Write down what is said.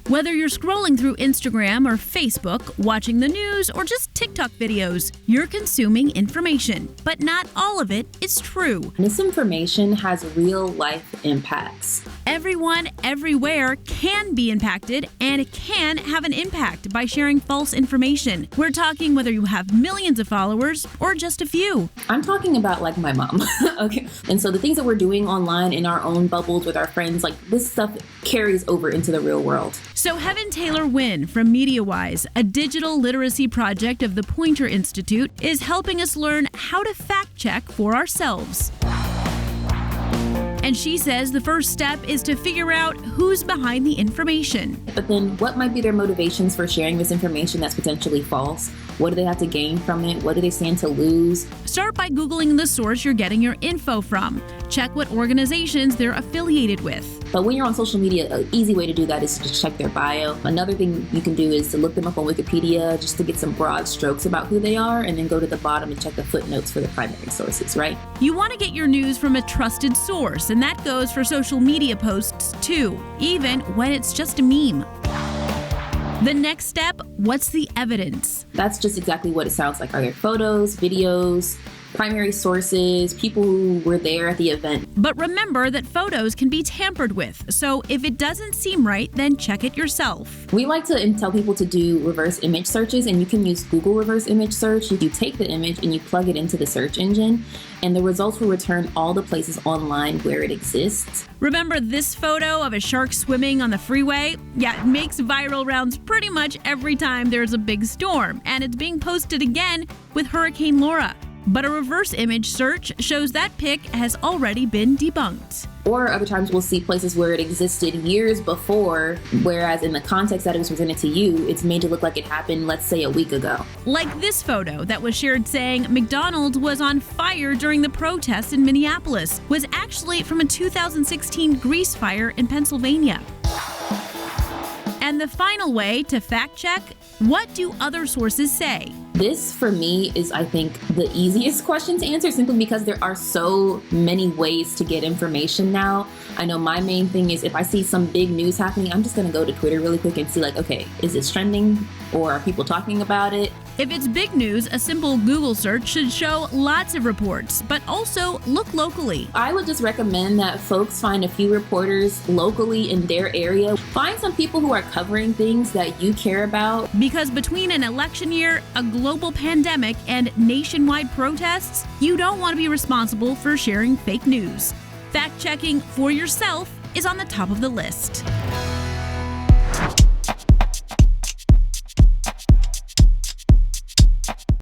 Whether you're scrolling through Instagram or Facebook, watching the news, or just TikTok videos, you're consuming information. But not all of it is true. Misinformation has real-life impacts. Everyone, everywhere can be impacted, and it can have an impact by sharing false information. We're talking whether you have millions of followers or just a few. I'm talking about like my mom. Okay. And so the things that we're doing online in our own bubbles with our friends, like this stuff carries over into the real world. So Heaven Taylor Wynn from MediaWise, a digital literacy project of the Poynter Institute, is helping us learn how to fact check for ourselves. And she says the first step is to figure out who's behind the information. But then what might be their motivations for sharing this information that's potentially false? What do they have to gain from it? What do they stand to lose? Start by Googling the source you're getting your info from. Check what organizations they're affiliated with. But when you're on social media, an easy way to do that is to just check their bio. Another thing you can do is to look them up on Wikipedia just to get some broad strokes about who they are, and then go to the bottom and check the footnotes for the primary sources, right? You want to get your news from a trusted source, and that goes for social media posts too, even when it's just a meme. The next step, what's the evidence? That's just exactly what it sounds like. Are there photos, videos, primary sources, people who were there at the event? But remember that photos can be tampered with, so if it doesn't seem right, then check it yourself. We like to tell people to do reverse image searches, and you can use Google reverse image search. You take the image and you plug it into the search engine, and the results will return all the places online where it exists. Remember this photo of a shark swimming on the freeway? Yeah, it makes viral rounds pretty much every time there's a big storm, and it's being posted again with Hurricane Laura. But a reverse image search shows that pic has already been debunked. Or other times we'll see places where it existed years before, whereas in the context that it was presented to you, it's made to look like it happened, let's say, a week ago. Like this photo that was shared saying McDonald's was on fire during the protests in Minneapolis was actually from a 2016 grease fire in Pennsylvania. And the final way to fact check, what do other sources say? This, for me, is, I think, the easiest question to answer, simply because there are so many ways to get information now. I know my main thing is if I see some big news happening, I'm just going to go to Twitter really quick and see, like, okay, is it trending or are people talking about it? If it's big news, a simple Google search should show lots of reports, but also look locally. I would just recommend that folks find a few reporters locally in their area. Find some people who are covering things that you care about. Because between an election year, a global pandemic, and nationwide protests, you don't want to be responsible for sharing fake news. Fact-checking for yourself is on the top of the list.